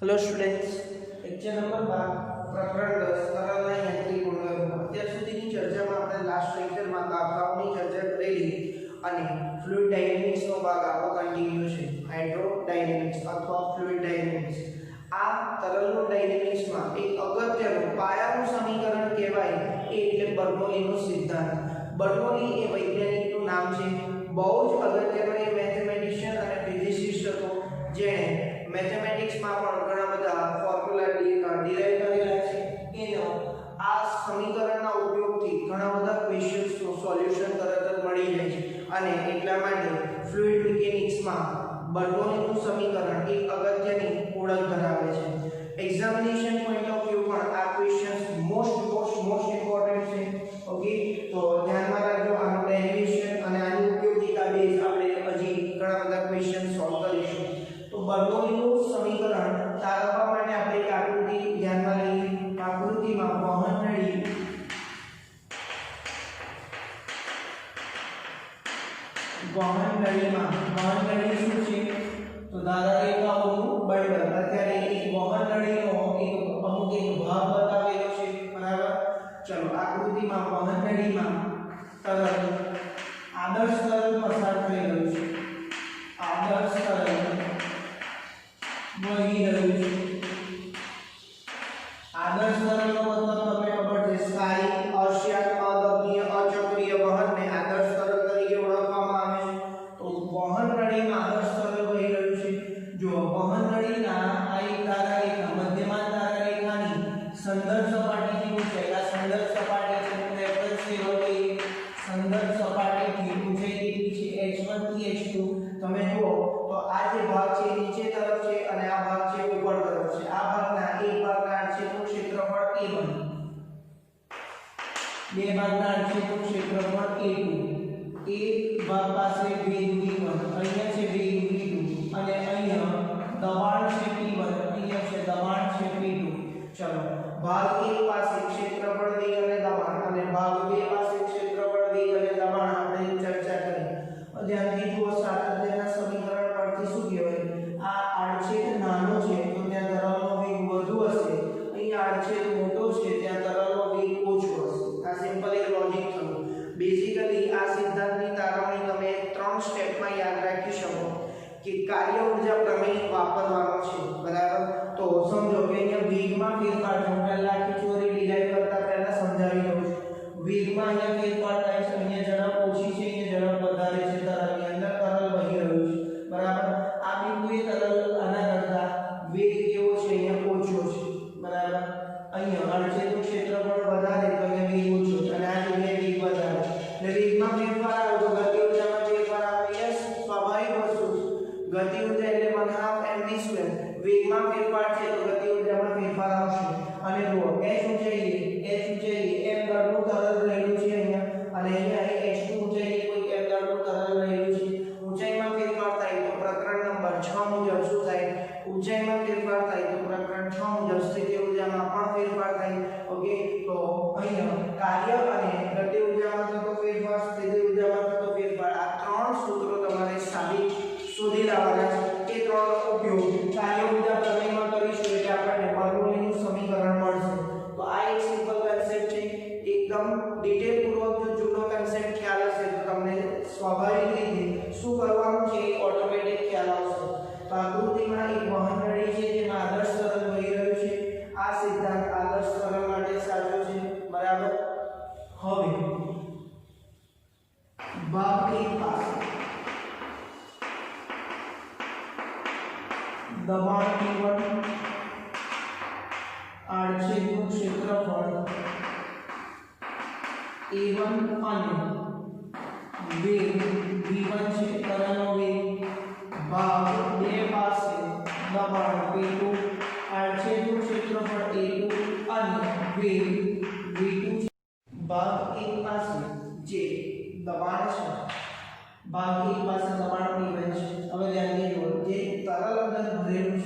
Hello students, lecture number 12 પ્રકરણ 10 તરલના યાંત્રિક ગુણધર્મો. અત્યાર સુધીની ચર્ચામાં આપણે લાસ્ટ લેક્ચરમાં દાખલાઓની ચર્ચા કરેલી અને ફ્લુઇડ ડાયનેમિક્સનો ભાગ આપણો કન્ટિન્યુ છે. હાઇડ્રોડાયનેમિક્સ અથવા ફ્લુઇડ ડાયનેમિક્સ. આ તરલનો ડાયનેમિક્સમાં એક અગત્યનું પાયાનું સમીકરણ કહેવાય એ એટલે બર્નોલીનો સિદ્ધાંત. બર્નોલી એ વૈજ્ઞાનિકનું નામ છે. બહુ જ અગત્યનો એ મેથેમેટિશિયન અને ફિઝિસિસ્ટ હતો જેણે મેથેમેટિક્સમાં પણ ઘણા બધા ફોર્મ્યુલા ડિરાઈવ કરેલા છે. એનો આ સમીકરણના ઉપયોગથી ઘણા બધા ક્વેશ્ચન્સનું સોલ્યુશન તરત જ મળી જાય છે અને એટલા માટે ફ્લુઇડ મિકેનિક્સમાં બર્નોલીનું સમીકરણ એક અગત્યની ઓળખ ધરાવે છે. એક્ઝામિનેશન પોઈન્ટ ઓફ વ્યૂ પણ આ ક્વેશ્ચન્સ મોસ્ટ ઇમ્પોર્ટન્ટ છે. ઓકે, તો ધ્યાનમાં રાખજો. આનો ડેરિવેશન અને આની ઉપયોગિતા બેઝ આપણે હજી ઘણા બધા ક્વેશ્ચન સોલ્વ કરીશું. તો બર્નોલીનું સમીકરણ તારવવા માટે આપણે એક આકૃતિ ધ્યાનમાં લઈએ. આકૃતિમાં વહનનળી શું છે? તો ધારા રેખાઓનું બંડલ. અત્યારે એક વહનનળીનો અમુક એક ભાગ બતાવેલો છે, બરાબર? ચલો, આકૃતિમાં વહનનળીમાં તરલ આદર્શ તરલ પસાર થઈ રહ્યું છે. આદર્શ તરલ વહી રહ્યું છે. આદર્શ તરલનો મતલબ તમને ખબર છે, સ્થાયી, અશ્યાત, અદગીય, અચક્રીય વહનને આદર્શ તરલ તરીકે ઓળખવામાં આવે છે. તો વહનનળીમાં આદર્શ તરલ વહી રહ્યું છે. જો વહનનળીના આ એક ધારા રેખા, મધ્યમાં ધારા રેખાની સંદર્ભ સપાટીથી ઊંચાઈ, આ સંદર્ભ સપાટી છે રેફરન્સ લેવલ કહીએ. સંદર્ભ સપાટીથી ઊંચાઈ કેટલી છે? h1 થી h2. તમે જુઓ તો આ જે ભાગ છે નીચે તરફ છે અને આ ભાગ છે ઉપર તરફ છે. આ ભાગના એક ભાગના આડછેદનું ક્ષેત્રફળ a1, બે ભાગના આડછેદનું ક્ષેત્રફળ a2. એક ભાગ પાસે વેગ v1, અહીંયા છે વેગ v2 અને અહીંયા દબાણ છે p1, અહીંયા છે દબાણ છે p2. ચલો, ભાગ 1 પાસે ક્ષેત્રફળ વેગ અને દબાણ અને ભાગ 2 પાસે ક્ષેત્રફળ વેગ અને દબાણ આપણે ચર્ચા કરી. ધ્યાનથી જુઓ, સાતત્યના સમીકરણ પરથી શું કહેવાય? આ આડછેદ નાનો છે તો ત્યાં તરલનો વેગ વધુ હશે, અહીંયા આડછેદ મોટો છે ત્યાં તરલનો વેગ ઓછો હશે. આ સિમ્પલ એક લોજિક થયું. બેઝિકલી આ સિદ્ધાંતની તારવણી તમે 3 સ્ટેપમાં યાદ રાખી શકો કે કાર્ય ઊર્જા પ્રમેય વાપરવાનો છે, બરાબર? તો સમજો કે અહીંયા વેગમાં ફેરફાર છે. પહેલા આખી ચોરી ડિરાઈવ કરતા પહેલા સમજાવી દઉં છું. વેગમાં અહીંયા ફેરફાર થાય છે, અહીંયા ઝડપ ઓછી છે, અહીંયા ઝડપ વધારે છે. તરલની અંદર તરલ વહી રહ્યું છે, બરાબર? આ બિંદુએ તરલ આના કરતા વેગ કેવો છે? અહીંયા ઓછો છે, બરાબર? અહીંયા આડછેદનું ક્ષેત્રફળ વધારે તો અહીંયા વેગ ઓછો છે અને આ જગ્યાએ વેગ વધારે. એટલે વેગમાં ફેરફાર આવે તો ગતિ ઊર્જામાં ફેરફાર આવે. યસ, સ્વાભાવિક વસ્તુ છે. ગતિ ઊર્જા એટલે 1/2 mv². વેગમાં ફેરફાર છે તો ગતિ ઊર્જામાં ફેરફાર આવશે. અને જુઓ, h ઊંચાઈએ m દળનું તરલ રહેલું છે અહીંયા અને અહીંયા h2 ઊંચાઈએ કોઈ m દળનું તરલ રહેલું છે. ઊંચાઈમાં ફેરફાર થાય તો પ્રકરણ નંબર 6 મુજબ શું થાય? ઊંચાઈમાં ફેરફાર થાય તો પ્રકરણ 6 મુજબ સ્થિતિ ઊર્જામાં પણ ફેરફાર થાય. ઓકે, તો અહીંયા કાર્ય અને ગતિ ઊર્જામાં થતો ફેરફાર, સ્થિતિ ઊર્જામાં થતો ફેરફાર, આ 3 સૂત્રો તમારે સાબિત શોધી લાવવાના છે. એ 3નો ઉપયોગ કાર્ય ઊર્જા પ્રમેયમાં કરીશું એટલે આપણને બર્નોલીનું સમીકરણ મળશે. તો આ એક સિમ્પલ કન્સેપ્ટ છે. એકદમ ડિટેલ પૂર્વક જો જૂનો કન્સેપ્ટ ખ્યાલ હશે તો તમને સ્વાભાવિક રીતે શું કરવાનું છે એ ઓટોમેટિક ખ્યાલ આવશે. તો આકૃતિમાં એક વહનનળી છે જેમાં આદર્શ તરલ વહી રહ્યું છે. આ સિદ્ધાંત આદર્શ તરલ માટે સાચો છે, બરાબર? હવે ભાગ 1 પાસે દબાણ p1, આડછેદનું ક્ષેત્રફળ a1 અને વેગ v1 છે, તરલનો વેગ. ભાગ 2 પાસે દબાણ p2, આડછેદનું ક્ષેત્રફળ a2 અને વેગ v2 છે. ભાગ 1 પાસે જે દબાણ છે, ભાગ 1 પાસે દબાણ p1 છે. હવે ધ્યાનથી જુઓ, જે તરલ અંદર ભરેલું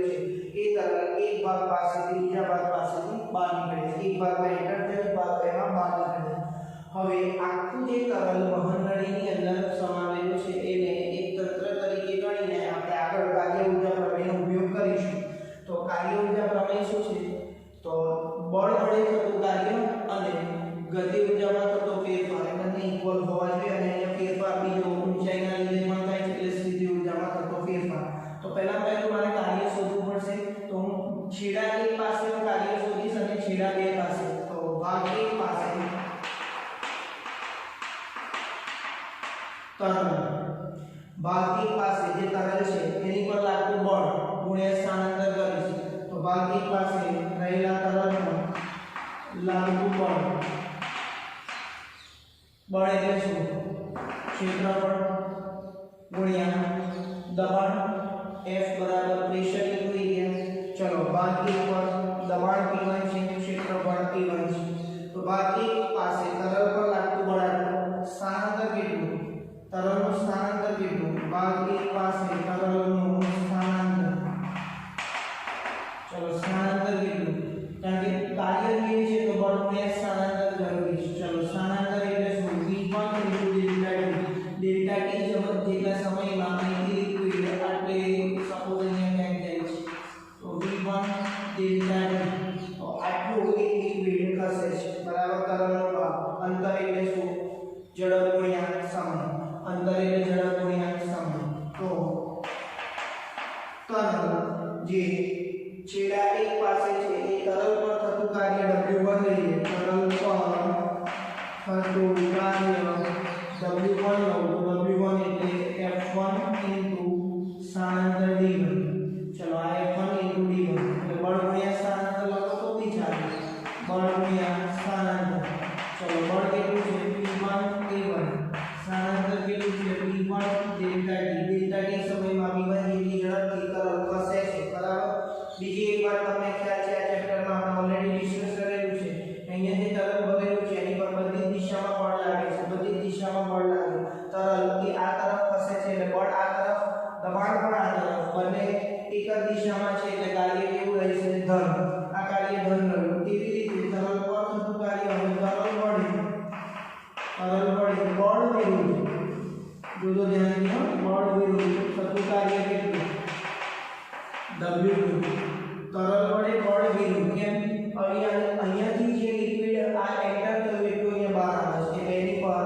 છે, એ તરલ એક ભાગ પાસેથી બીજા ભાગ પાસેથી બહાર નીકળે છે. એક ભાગમાં એન્ટર થાય, એક ભાગમાં બહાર નીકળે છે. હવે આખું જે તરલ વહનનળીની અંદર સમાવેલું છે એને એક તંત્ર તરીકે ગણીને આપણે આગળ કાર્ય ઊર્જા પ્રમેયનો ઉપયોગ કરીશું. બળ વડે થતું કાર્ય અને ગતિ ઉર્જામાં થતો ફેરફાર બંને ઇક્વલ હોવા જોઈએ અને અહીંયા ફેરફાર બીજો ઊંચાઈના લીધે પણ થાય છે એટલે સ્થિતિ ઉર્જામાં થતો ફેરફાર. તો પહેલું મારે કાર્ય શોધવું પડશે. તો હું છેડા 1 પાસેનું કાર્ય શોધીશ અને છેડા 2 પાસે. તો ભાગ 1 પાસે તરલ, ભાગ 1 પાસે જે તરલ છે એની પર લાગતું બળ ગુણ્યા સ્થાનાંતર કરીશ. તો ભાગ 1 પાસે રહેલા તરલમાં લાગતું બળ એટલે શું? ક્ષેત્રફળ ગુણ્યા દબાણ F બરાબર પ્રેશર ઇન્ટુ એરિયા. ચલો ભાગ 1 પર દબાણ P1 છે, ક્ષેત્રફળ P1 છે. તો ભાગ 1 પાસે તરલ પર લાગતું બળ આટલું. સ્થાનાંતર કેટલું? તરલનું સ્થાનાંતર કેટલું? ભાગ 1 પાસે તરલનું સ્થાનાંતર. ચલો સ્થાનાંતર કેટલું? કારણ કે કાર્ય જોઈએ છે તો બળ ગુણ્યા સ્થાનાંતર જરૂરી છે. ચલો સ્થાનાંતર એટલે શું? v1 ડેલ્ટા t જેટલા સમયમાં અહીંથી લિક્વિડ આટલે સપોઝ અહીંયા ક્યાંક જાય છે તો v1 ડેલ્ટા t તો આટલું એક લિક્વિડ ખસે છે બરાબર. તરલનો ભાગ અંતર એટલે શું? ઝડપ ગુણ્યા સમય. અંતર એટલે ઝડપ ગુણ્યા સમય. તો તરલ જે છેડા 1 પાસે છે એ તરલ પર થતું કાર્ય W1 લઈએ. તરલ પર થતું કાર્ય W1 લો તો W1 એટલે F1 સ્થાનાંતર D1. ચલો આ F1 D1 એટલે બળ ગુણ્યા સ્થાનાંતર લખો તો બી ચાલે. બળ ગુણ્યા સ્થાનાંતર. ચલો બળ કેટલું છે? P1 A1. સ્થાનાંતર કેટલું છે? P1 delta T. Delta T સમયમાં P1 જેટલી ઝડપથી તરલ ખસે છે બરાબર. બીજી એક વાત તમને ખ્યાલ છે આ ચેપ્ટરમાં આપણે ઓલરેડી ડિસ્કસ કરેલું છે. અહીંયા જે તરલ ભરેલું છે એની પર બધી દિશામાં બળ લાગે છે. બધી દિશામાં બળ લાગે. તરલ કે આ તરફ ખસે છે એટલે બળ આ તરફ, દબાણ પણ આ તરફ, બંને એક જ દિશામાં છે એટલે કાર્ય કેવું રહેશે? ધન. આ કાર્ય ધન રહ્યું. તેવી રીતે તરલ પર થતું કાર્ય હવે તરલ વડે બળ વિરુદ્ધ જોજો ધ્યાનથી બળ વિરુદ્ધ થતું કાર્ય કેટલું? W2. તરલ વડે બળ વિરુદ્ધ. કેમ? અહીંયાથી જે લિક્વિડ આ એન્ટર થયું એટલું અહીંયા બહાર આવે છે એટલે એની પર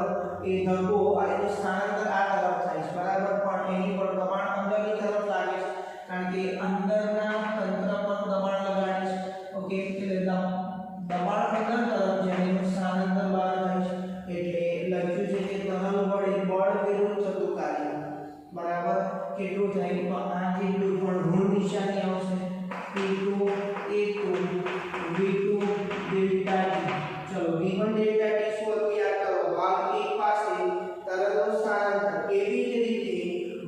એ ધક્કો એનું સ્થાનાંતર આ તરફ થાય છે બરાબર. પણ એની પર દબાણ અંદરની તરફ લાગે છે કારણ કે અંદરના તંત્ર પર દબાણ લગાડે છે. ઓકે એટલે દબાણ અંદર તરફ જાય એનું સ્થાનાંતર બહાર થાય છે એટલે લખ્યું છે કે તરલ વડે બળ વિરુદ્ધ થતું કાર્ય બરાબર કેટલું થાય? તો આ જેટલું પણ ઋણ નિશાની આવશે. P2 A2 V2 delta T. ચલો V1 ડેલ્ટા T શું હતું યાદ કરો? ભાગ 1 પાસે તરલનું સ્થાનાંતર. એવી જ રીતે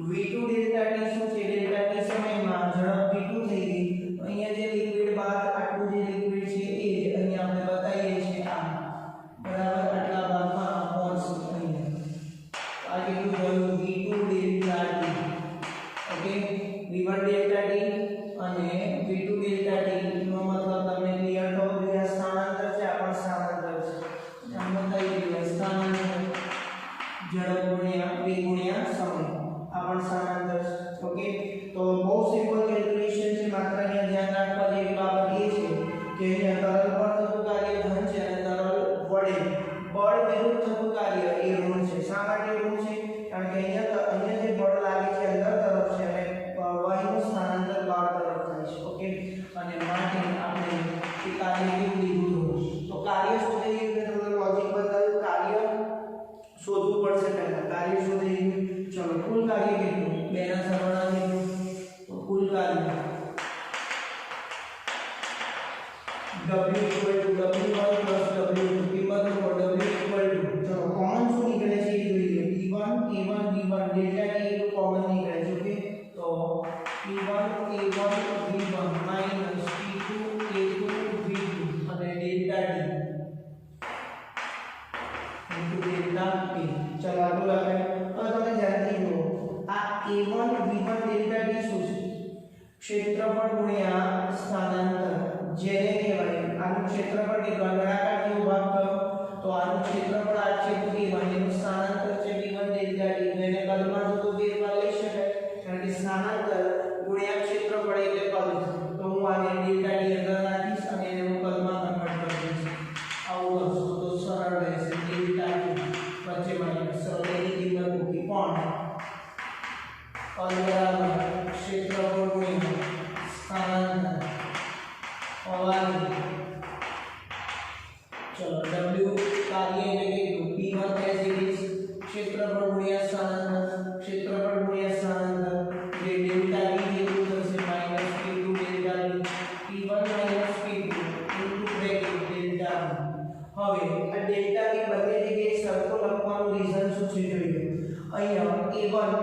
V2 ડેલ્ટા T શું છે? ડેલ્ટા T સમયમાં ઝડપ V2 થઈ ગઈ. અહીંયા જે લિક્વિડ બહાર આટલું જે લિક્વિડ છે એ અહીંયા આપણે બતાવીએ છીએ આ બરાબર આટલા ભાગમાં પહોંચશે અહીંયા. આ કેટલું થયું? V2 delta T. Okay V1 delta T અને V2 ડેલ્ટા T નો મતલબ તમને ક્લિયર થવો જોઈએ. સ્થાનાંતર છે આ પણ સ્થાનાંતર છે. આમ બતાવી દીધું સ્થાનાંતર ઝડપ ગુણ્યા v ગુણ્યા સમય. આ પણ સ્થાનાંતર છે. ઓકે તો બહુ સિમ્પલ કેલ્ક્યુલેશન છે. માત્ર અહીંયા ધ્યાન રાખવા જેવી બાબત એ છે કે અહીંયા તરલ પર થતું કાર્ય ધન છે અને તરલ વડે બળ વિરુદ્ધ થતું કાર્ય એ ઋણ છે. શા માટે ઋણ છે? કારણ કે અહીંયા જે બળ લાગે છે અંદર તરફ છે અને વાયુનું સ્થાનાંતર બહાર તરફ થાય છે. ઓકે અને માટે આપણે એ કાર્ય કેવું લીધું હોય તો કાર્ય શોધી રીતે તમને લોજિક બતાવ્યું. કાર્ય શોધવું પડશે પહેલા. કાર્ય શોધી ચલો કુલ કાર્ય કેટલું? બેના સરવાળા કેટલું? તો કુલ કાર્ય W W1 W2 કિંમત ઉપર W ચલો કોમન શું નીકળે છે એ જોઈએ. P1 A1 V1 delta T એટલું કોમન નીકળે છે. ઓકે તો P1 A1 V1 minus P2 A2 V2 અને delta T into delta T. ચલો આગળ લખાય. હવે તમે ધ્યાનથી જુઓ આ A1 V1 ડેલ્ટા T શું છે? ક્ષેત્રફળ ગુણ્યા સ્થાનાંતર જેને કહેવાય આનું ક્ષેત્રફળ કેટલું? નળાકાર જેવો ભાગ કયો? તો આનું ક્ષેત્રફળ આ છે P1 એનું સ્થાનાંતર છે P1 ડેલ્ટા T. એને કદમાં જો તો ફેરફાર લઈ શકાય કારણ કે સ્થાનાંતર ગુણ્યા ક્ષેત્રફળ એટલે કદ. તો હું આને ડેલ્ટા T અંદર રાખીશ અને એને હું કદમાં કન્વર્ટ ડેલ્ટા હવે આ ડેલ્ટા ની બંને જગ્યાએ સરખો લખવાનું રીઝન શું છે જોઈએ અહીંયા a1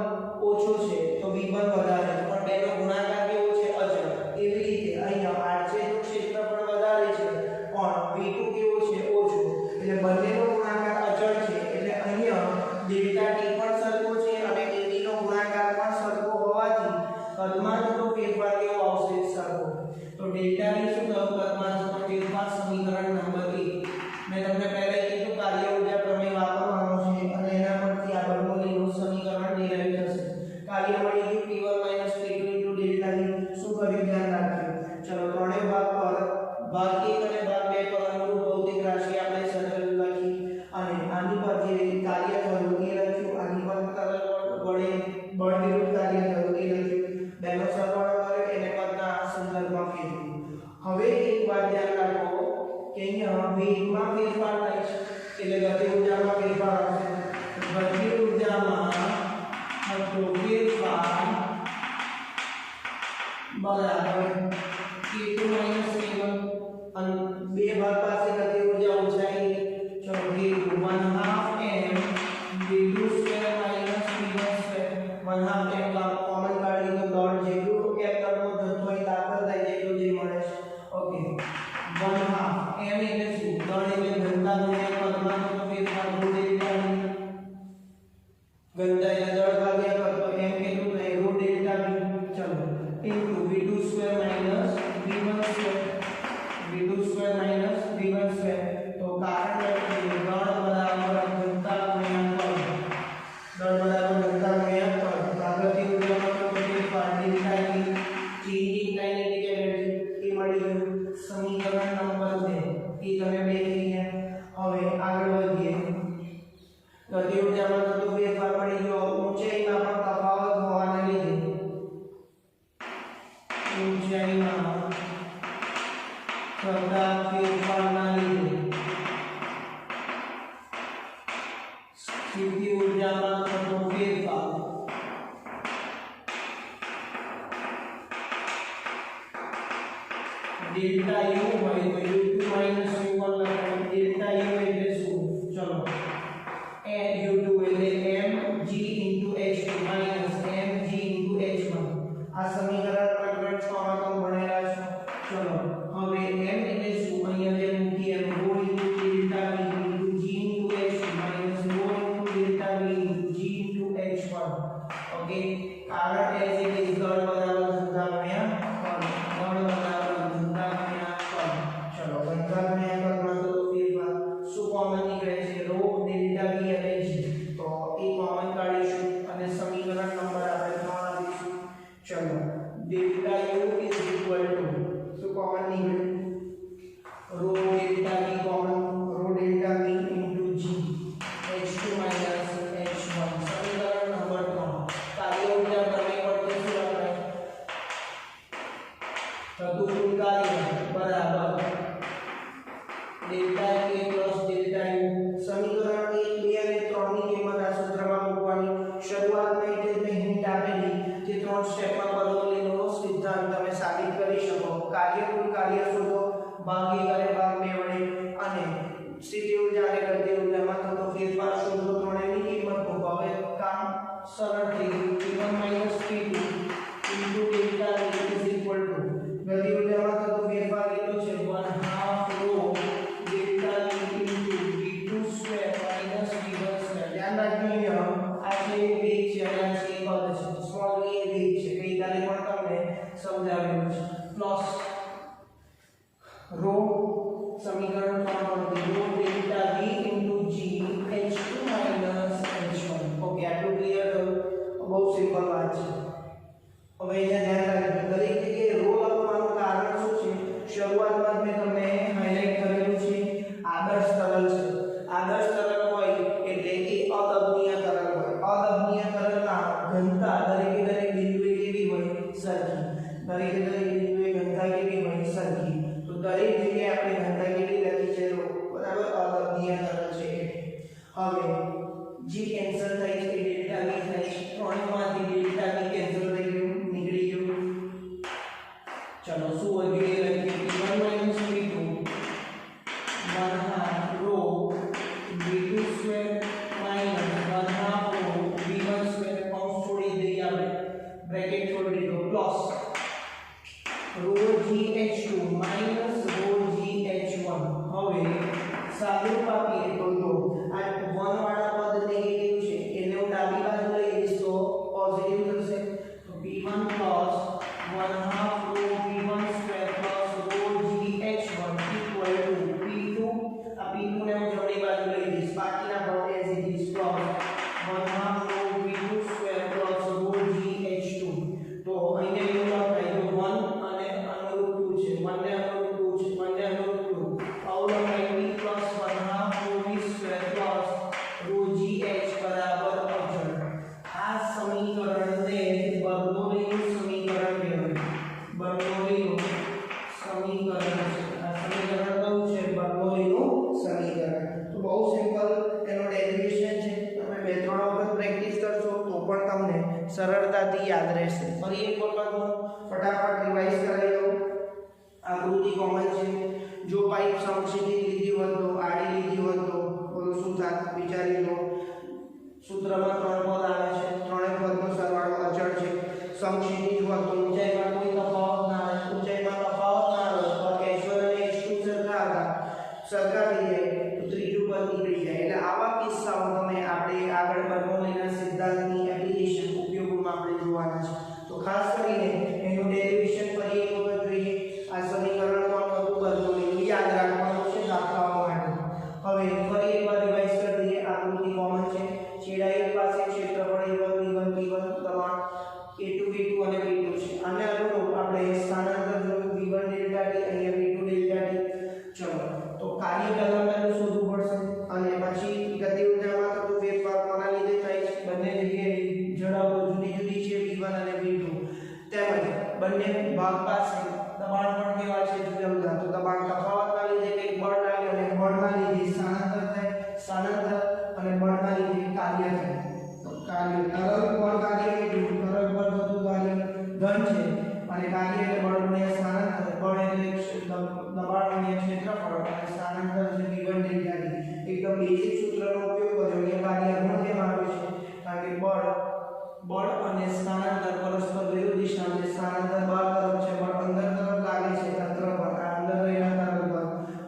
ઓછો છે તો b1 વધારે છે પણ બેનો ગુણાકાર કેવો છે અચળ એવી રીતે અહીંયા r છે નું ક્ષેત્રફળ વધારે છે પણ v2 કેવો છે ઓછો એટલે બંનેનો ગુણાકાર અચળ છે એટલે અહીંયા ડેલ્ટા t પણ સરખો છે અને ab નો ગુણાકાર પણ સરખો હોવાથી કદમાં થતો ફેરફાર કેવો આવશે સરખો તો ડેલ્ટા ની શું થયું કદમાં થતો ફેરફાર સમીકરણ નંબર 1 મેં તમને પહેલા કીધું કાર્ય ઊર્જા પ્રમેય વાપરવાનો છે અને એના પરથી આ બર્નોલીનું સમીકરણ ડિરાઈવ થશે કાર્ય મળી ગયું p1 p2 ડેલ્ટા ની શું કર્યું ધ્યાન રાખજો ચલો ત્રણેય ભાગ પર ભાગ 1 અને ભાગ 2 પર અનુરૂપ ભૌતિક રાશિ આપણે સરળ લખી અને આની પર જે કાર્ય થયું એ લખ્યું આની પર તરલ વડે બળ વિરુદ્ધ કાર્ય થયું એ લખ્યું બેનો સરવાળો કર્યો એને પદના સંદર્ભમાં ફેરવ્યું હવે એક વાત ધ્યાન રાખો કે અહીંયા વેગમાં ફેરફાર થાય છે એટલે ગતિ ઊર્જામાં ફેરફાર આવશે ગતિ ઊર્જામાં થતો ફેરફાર બરાબર k2 k1 અને બે ભાગ પાસે ગતિ ઊર્જા ઊંચાઈ ચલો k2 1/2 m v2 square minus v1 square 1/2 m common કાઢી તો દોડ જેટલું એક કરવો જથ્થો અહીં દાખલ થાય જેટલું જે મળે છે ઓકે 1/2 m એટલે શું દોડ એટલે ઘનતા ગુણ્યા પદમાં થતો ફેરફાર રો ડેલ્ટા ઘનતા એટલે દળ ભાગ્યા પદ તો m કેટલું થાય રો ડેલ્ટા ચલો into v2 square minus v1 square v2 square minus v1 square તો કારણ કે દળ બરાબર ઘનતા ગુણ્યા પદ દળ બરાબર ઘનતા ગુણ્યા પદ પ્રગતિ ઊર્જામાં તો ફેરફાર ડેલ્ટા ની ચેન્જિંગ કાઇનેટિક એનર્જી એ મળી ગયું સમીકરણ નંબર 2 એ તમે બે થઈ ગયા હવે આગળ વધીએ ગતિ ઊર્જામાં તો ફેરફાર મળી ગયો ઊંચાઈમાં પણ તફાવત હોવાને લીધે ઊંચાઈમાં થતા ફેરફારના લીધે સ્થિતિ ઊર્જામાં થતો ફેરફાર ડેલ્ટા u હોય તો u2 u1 લખાય ડેલ્ટા u એટલે શું ચલો u2 એટલે mg h2 mg h1 આ સમીકરણ પ્રકરણ 6 માં તમે ભણેલા છો ચલો હવે m એટલે શું અહીંયા જે મૂકી એમ ρ delta v g h2 ρ delta v g h1 okay કારણ એ છે કે દળ બરાબર ઘનતા ગુણ્યા પદ દળ બરાબર ઘનતા ગુણ્યા પદ ચલો ઘનતા ગુણ્યા પદમાં તો ફેરફાર શું કોમન નીકળે છે ρ ડેલ્ટા v અને g તો એ કોમન કાઢીશું અને સમીકરણ નંબર આપણે 3 આપીશું ચલો delta u is equal to શું કોમન નીકળ્યું ρ delta v common ρ delta v into g h2 h1 સમીકરણ નંબર 3 કાર્ય ઊર્જા પ્રમેય પરથી શું લખાય થતું કુલ કાર્ય બરાબર ડેલ્ટા k ડેલ્ટા u સમીકરણ 1 2 અને 3 ની કિંમત આ સૂત્રમાં મૂકવાની શરૂઆતમાં એટલે જ મેં હિન્ટ આપેલી જે 3 સ્ટેપમાં બર્નોલીનો સિદ્ધાંત તમે સાબિત કરી શકો કુલ કાર્ય શોધો ભાગ 1 અને ભાગ 2 વડે અને સ્થિતિ ઊર્જા અને ગતિ ઊર્જામાં થતો ફેરફાર શોધો ત્રણેયની કિંમત મૂકો હવે કામ સરળ થઈ ગયું p1 p2 into delta v is equal to ગતિ ઊર્જામાં થતો ફેરફાર કેટલો છે 1/2 ρ delta v into v2 square minus v1 square ધ્યાન રાખજો અહીંયા આ છે વેગ છે અને આ છે પદ છે સ્મોલ v એ વેગ છે ગઈકાલે પણ તમને સમજાવ્યું છે પ્લસ રો સમીકરણ 3 પરથી રો delta v into g h2 h1 okay આટલું ક્લિયર થયું હવે સાદુરૂપ આપીએ તો જો આ 1 વાળા પદ નેગેટિવ છે એટલે હું ડાબી બાજુ લઈ જઈશ તો પોઝિટિવ થશે તો p1 plus 1/2 rho p1 square plus rho gh1 equal to p2 આ p2 ને હું જમણી બાજુ લઈ જઈશ બાકીના પદ as it is plus 1/2 rho p2 square plus rho gh2 તો અહીંયા એવું લખાય તો 1 અને અનુરૂપ 2 છે 1 ને અનુરૂપ 2 છે 1 ને અનુરૂપ 2 આવું લખાય p plus 1/2 rho v square plus rho gh બરાબર અચળ આ સમીકરણને બર્નોલીનું સમીકરણ કહેવાય બર્નોલીનું સમીકરણ છે આ સમીકરણ કયું છે બર્નોલીનું સમીકરણ તો બહુ સિમ્પલ એનો ડેરિવેશન છે તમે બે ત્રણ વખત પ્રેક્ટિસ કરશો તો પણ તમને સરળતાથી યાદ રહેશે ફરી એક વખત હું ફટાફટ રિવાઇઝ કરાવી દઉં આકૃતિ કોમન છે જો પાઇપ સમક્ષિતિજ લીધી હોય તો આડી લીધી હોય તો બોલો શું થાત વિચારી લો સૂત્રમાં ત્રણ પદ આવે છે ત્રણેય પદનો સરવાળો અચળ છે સમક્ષિતિજ હોય તો ઊંચાઈમાં કોઈ તફાવત ના આવે ઊંચાઈમાં તફાવત ના આવે તો h1 અને h2 સરખા થઈ જાય તો ત્રીજું પદ નીકળી જાય એટલે આવા કિસ્સાઓ તમે આપણે આગળ બર્નોલીના સિદ્ધાંતની એપ્લિકેશન ઉપયોગમાં આપણે જોવાના છે તો ખાસ કરીને એનું ડેરિવેશન ફરી એક વખત જોઈએ આ સમીકરણ પણ હતું બર્નોલીનું યાદ રાખવાનું છે દાખલાઓ માટે હવે ફરી એકવાર રિવાઇઝ કરી દઈએ આકૃતિ કોમન છે છેડા એક પાસે ક્ષેત્રફળ a1 b1 p1 દબાણ a2 b2 અને p2 છે આને અનુરૂપ આપણે સ્થાનાંતર જોયું v1 ડેલ્ટા t અહીંયા v2 ડેલ્ટા t ચલો તો કાર્ય પહેલા શોધવું પડશે અને પછી ગતિ ઊર્જામાં થતો ફેરફાર કોના લીધે થાય છે બંને જગ્યાએ ઝડપો જુદી જુદી છે v1 અને v2 તેમજ બંને ભાગ પાસે દબાણ પણ કેવા છે જુદા જુદા તો દબાણ તફાવતના લીધે કંઈક બળ લાગે અને બળના લીધે સ્થાનાંતર થાય સ્થાનાંતર અને બળના લીધે કાર્ય થાય તો કાર્ય તરલ પર કાર્ય કેટલું તરલ પર થતું કાર્ય ધન છે અને કાર્ય એટલે બળ ગુણ્યા સ્થાનાંતર બળ એટલે દબાણ ગુણ્યા ક્ષેત્રફળ અને સ્થાનાંતર છે v1 ડેલ્ટા t એકદમ બેઝિક સૂત્રનો ઉપયોગ કર્યો અહીંયા કાર્ય ગુણ કેમ આવ્યું છે કારણ કે બળ અને સ્થાનાંતર પરસ્પર વિરુદ્ધ દિશા છે સ્થાનાંતર બહાર તરફ છે બળ અંદર તરફ લાગે છે તંત્ર પર આ અંદર રહેલા તરફ પર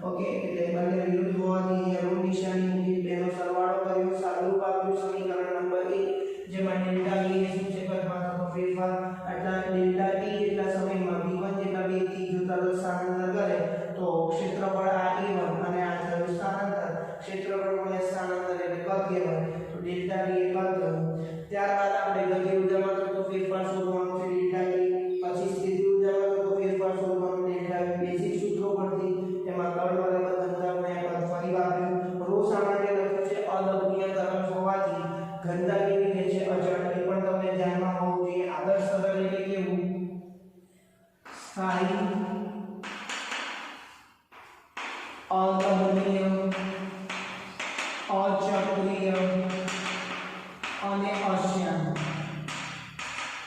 ઓકે એટલે બંને વિરુદ્ધ હોવાથી ઋણ દિશાની મૂકી બેનો સરવાળો કર્યો સાદુરૂપ આપ્યું સમીકરણ નંબર 1 જેમાં ડેલ્ટા v એ શું છે કદમાં થતો ફેરફાર આટલા ડેલ્ટા t જેટલા સમયમાં v1 જેટલા વેગથી જો તરલ સ્થાનાંતર કરે તો ક્ષેત્રફળ આ e1 અને આ થયું સ્થાનાંતર ક્ષેત્રફળ ગુણ્યા સ્થાનાંતર એટલે કદ કહેવાય તો ડેલ્ટા v એ કદ થયું ત્યારબાદ આપણે ગતિ ઊર્જામાં થતો ફેરફાર શોધવાનો છે ડેલ્ટા v પછી સ્થિતિ ઊર્જામાં થતો ફેરફાર શોધવાનો ડેલ્ટા v બેઝિક સૂત્રો પરથી તેમાં કદ બરાબર ઘનતા ગુણ્યા કદ ફરી વાપર્યું રો સામાન્ય લખ્યું છે અલંબનીય તરંગ હોવાથી ઘનતા કેવી રહે છે અચળ એ પણ તમને ધ્યાનમાં હોવું જોઈએ આદર્શ સરળ એટલે કેવું સ્થાયી અલંબનીય અચક્રીય અને અશ્યામ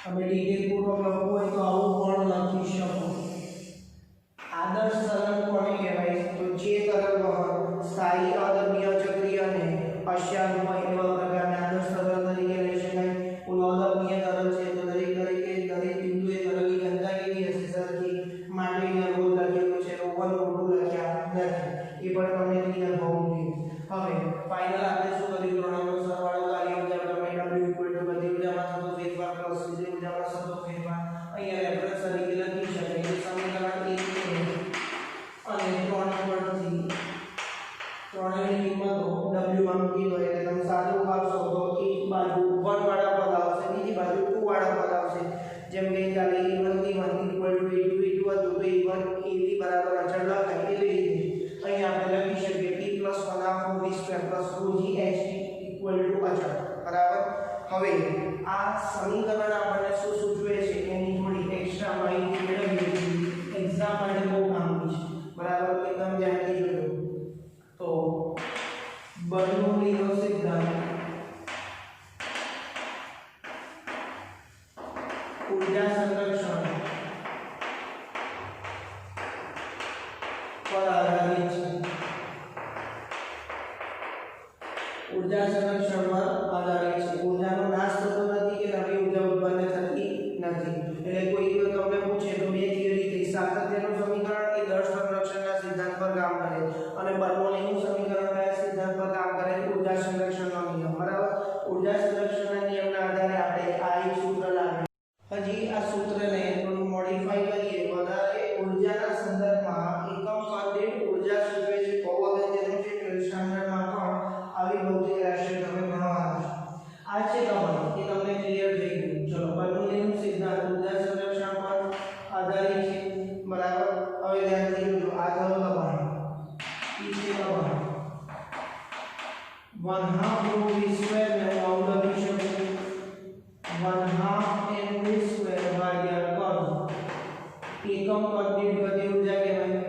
તમે ડિટેલપૂર્વક લખવું હોય તો આવું પણ લખી શકો આદર્શ તરંગ કોને કહેવાય તો જે તરંગ સ્થાયી અલંબનીય અચક્રીય અને અશ્યામ હોય એવા પ્રકારના આદર્શ તરંગ તરીકે લઈ શકાય ઓલો અલંબનીય તરંગ છે તો દરેક બિંદુએ તરંગની ઘનતા કેવી હશે સરખી માટે અહીંયા રો લખેલું છે રો1 રો2 લખ્યા નથી એ પણ તમને ક્લિયર હોવું જોઈએ હવે ફાઇનલ આપણે શું કર્યું ત્રણેયનો સરવાળો કાર્ય ઊર્જા પ્રમેય w ગતિ ઊર્જામાં થતો ફેરફાર પ્લસ સ્થિતિ ઊર્જામાં થતો ફેરફાર અહીંયા રેફરન્સ તરીકે લખી શકાય એ સમીકરણ 1 છે અને 3 પરથી ત્રણેયની કિંમતો w માં મૂકી દો એટલે તમે સાદું આપશો તો એક બાજુ 1 વાળા પદ આવશે બીજી બાજુ 2 વાળા પદ આવશે જેમ કે ચાલે a1 b1 a2 a2 હતું તો a1 ab બરાબર અચળ લખાય એવી રીતે અહીં આપણે લખી શકીએ t + 1/2 v square plus rho gh અચળ બરાબર હવે આ સમીકરણ આપણને શું સૂચવે છે એની થોડી એક્સ્ટ્રા માહિતી મેળવવી એક્ઝામ માટે બહુ કામની છે બરાબર એકદમ ધ્યાનથી જોજો તો બર્નોલીનો સિદ્ધાંત ઊર્જા સંરક્ષણ પર આધારિત છે ઊર્જા સંરક્ષણ પર આધારિત છે ઊર્જાનો નાશ થતો નથી કે નવી ઊર્જા ઉત્પન્ન થતી નથી એટલે કોઈ તમને પૂછે તો બે થિયરી થઈ સાતત્યનું સમીકરણ એ દળ સંરક્ષણના સિદ્ધાંત પર કામ કરે અને બર્નોલીનું સમીકરણ કયા સિદ્ધાંત પર કામ કરે છે? ઊર્જા સંરક્ષણનો નિયમ, બરાબર. ઊર્જા સંરક્ષણના નિયમના આધારે આપણે આ એક સૂત્ર લાવીએ. હજી આ સૂત્રને થોડું મોડિફાઈ કરીએ. વધારે ઊર્જાના સંદર્ભમાં એકમ કદ દીઠ ઊર્જા સૂચવે છે. બહુ અગત્યનું છે. ટ્વેલ્થ સ્ટાન્ડર્ડમાં પણ આવી ભૌતિક રાશિ તમે ભણવાના છો. આ છે તમારું, એ તમને ક્લિયર થઈ ગયું. ચલો, બર્નોલીનો સિદ્ધાંત ઊર્જા સંરક્ષણ પર આધારિત છે, બરાબર. હવે ધ્યાનથી જોજો. આ થયું દબાણ, પીછે દબાણ 1/2 ρ v સ્ક્વેર ને હું આવું લખી શકું 1/2 mv સ્ક્વેર ભાગ્યા કદ. એકમ કદ દીઠ ગતિ ઊર્જા કહેવાય.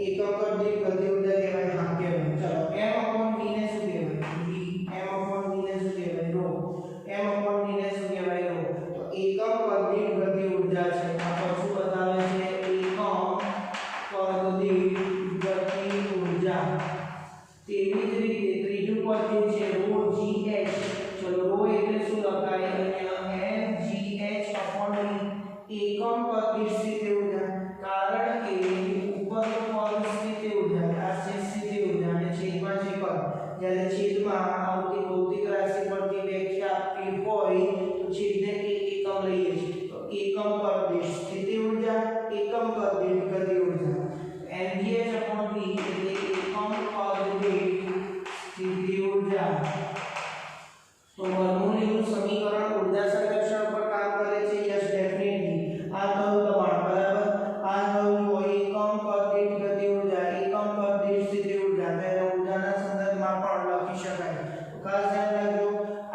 એકમ કદ દીઠ ગતિ ઊર્જા કહેવાય. હા, કહેવાય. ચલો, m/v ને શું કહેવાય? v. m/v ને શું કહેવાય? ρ. m/v ને શું કહેવાય? ρ. તો એકમ કદ દીઠ ગતિ ઊર્જા છે. આ પાછું બતાવે છે એકમ કદ દીઠ ગતિ ઊર્જા. તેવી જ રીતે ત્રીજું પદ જે છે ρgh. ચલો, ρ એટલે શું લખાય? અહીંયા mgh/v. એકમ કદ દીઠ સ્થિતિ ઊર્જા. કારણ કે ઉપરનું પદ સ્થિતિ ઊર્જા, આ છે સ્થિતિ ઊર્જા અને છેદમાં છે કદ. જ્યારે છેદમાં આવતી ભૌતિક રાશિ પરથી વ્યાખ્યા આપી હોય તો છેદને એકમ લઈએ છીએ. તો એકમ કદ દીઠ સ્થિતિ ઊર્જા, એકમ કદ દીઠ ગતિ ઊર્જા. mgh/v એટલે એકમ કદ દીઠ સ્થિતિ ઊર્જા. તો બર્નોલીનું સમીકરણ ઊર્જા સંરક્ષણ પર કામ કરે છે. Yes, definitely. આ થયું દબાણ, બરાબર. આ થયું એકમ કદ દીઠ ગતિ ઊર્જા, એકમ કદ દીઠ સ્થિતિ ઊર્જા. તેને ઊર્જાના સંદર્ભમાં પણ લખી શકાય. તો ખાસ ધ્યાન રાખજો,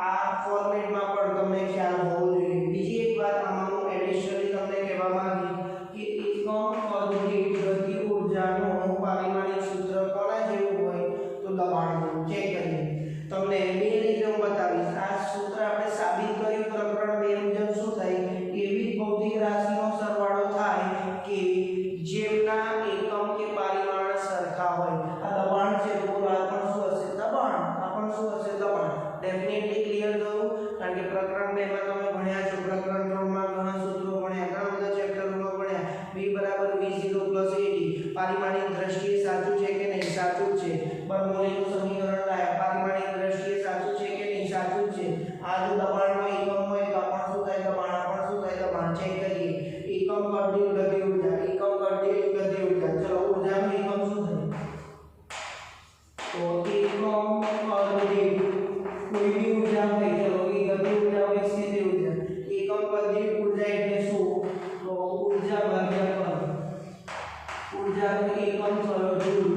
આ ફોર્મેટમાં પણ તમને ખ્યાલ હોવો જોઈએ. બીજી એક વાત આમાં હું એડિશનલી તમને કહેવા માંગી કે એકમ કદ દીઠ ગતિ ઊર્જાનું પારિમાણિક સૂત્ર કોના જેવું હોય? તો દબાણ જેવું. ચેક કરીએ. તમને બે રીતે હું બતાવીશ. આ સૂત્ર આપણે સાબિત કર્યું પ્રકરણ 2 મુજબ શું થાય? એવી ભૌતિક રાશિનો સરવાળો થાય કે જેમના એકમ કે પરિમાણ સરખા હોય. આ દબાણ છે તો બોલો આ પણ શું હશે? દબાણ. આ પણ શું હશે? દબાણ. ડેફિનેટલી ક્લિયર થયું. કારણ કે પ્રકરણ 2 માં તમે ભણ્યા છો, પ્રકરણ 3 માં ઘણા સૂત્રો ભણ્યા, ઘણા બધા ચેપ્ટરોમાં ભણ્યા. v = v0 + at. પારિમાણિક દ્રષ્ટિએ સાચું છે કે નહીં? સાચું છે. બર્નોલીનું સમીકરણ લાયા, પારિમાણિક દ્રષ્ટિએ સાચું છે કે નહીં? સાચું છે. આ જો દબાણનો એકમ હોય તો આપણ શું થાય? દબાણ. આપણ શું થાય? દબાણ. ચેક કરીએ. એકમ કદ દીઠ ગતિ ઊર્જા, એકમ કદ દીઠ ગતિ ઊર્જા. ચલો, ઊર્જાનું એકમ શું થાય? તો એકમ કદ દીઠ કોઈ બી ઊર્જા હોય, ચલો એ ગતિ ઊર્જા હોય, સ્થિતિ ઊર્જા. એકમ કદ દીઠ ઊર્જા એટલે શું? તો ઊર્જા ભાગ્યા કદ. ઊર્જાનો એકમ થયો જૂલ,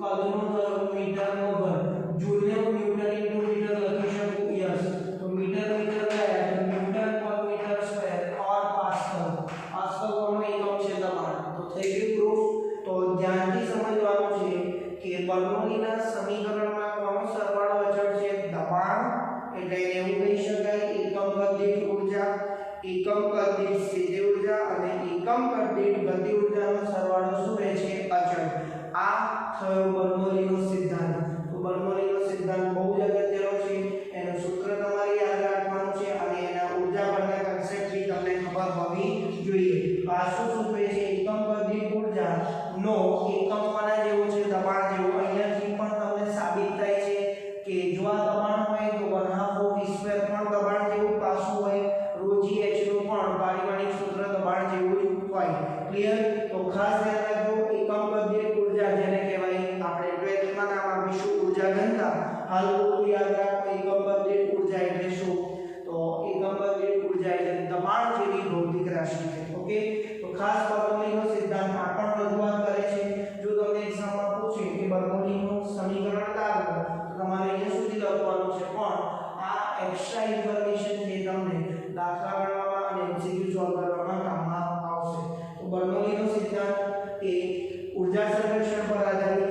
કદનો થયો મીટરનો ઘન. જૂલને હું ન્યૂટન ઇન્ટુ મીટર લખી શકું. યસ. તો મીટર મીટર કયા? તો ન્યૂટન પર મીટર સ્ક્વેર ઓર પાસ્કલ. પાસ્કલ કોનો એકમ છે? દબાણ. તો થઈ ગયું પ્રૂફ. તો ધ્યાનથી સમજવાનું છે કે બર્નોલીના સમીકરણમાં કોનો સરવાળો અચળ છે? દબાણ. એટલે એવું કહી શકાય એકમ કદ દીઠ ઊર્જા, એકમ કદ દીઠ સ્થિતિ ઊર્જા અને એકમ કદ દીઠ ગતિ ઊર્જાનો સરવાળો શું રહે છે? અચળ. આ થયો બર્નોલીનો સિદ્ધાંત. તો બર્નોલીનો સિદ્ધાંત બહુ જ અગત્યનો છે. એનું સૂત્ર તમારે યાદ રાખવાનું છે અને એના ઊર્જા પરના કન્સેપ્ટથી તમને ખબર હોવી જોઈએ. આ શું સૂચવે છે? એકમ કદ દીઠ ઊર્જા નો એકમ કોના જેવો છે? દબાણ જેવો. અહીંયાથી પણ તમને સાબિત થાય છે કે જો આ દબાણ હોય તો 1/2 ρ v સ્ક્વેર પણ દબાણ જેવું પાછું હોય. ρgh નું પણ પારિમાણિક સૂત્ર દબાણ જેવું જ હોય. ક્લિયર? તો ખાસ ધ્યાન રાખજો. એકમ કદ દીઠ ઊર્જા જેને કહેવાય આપણે 12th માં નામ આપીશું ઊર્જા ઘનતા. હાલ પૂરતું યાદ રાખો. એકમ કદ દીઠ ઊર્જા એટલે શું? તો એકમ કદ દીઠ ઊર્જા એટલે દબાણ જેવી ભૌતિક રાશિ છે. ઓકે? તો ખાસ બર્નોલીનો સિદ્ધાંત આ પણ રજૂઆત કરે છે. જો તમને એક્ઝામમાં પૂછે કે બર્નોલીનું સમીકરણ તારવો તો તમારે અહીંયા સુધી લખવાનું છે. પણ આ એક્સ્ટ્રા ઇન્ફોર્મેશન જે તમને દાખલા ગણવામાં અને એમસીક્યુ સોલ્વ કરવામાં કામમાં આવશે. તો બર્નોલીનો સિદ્ધાંત એ ઊર્જા સંરક્ષણ પર આધારિત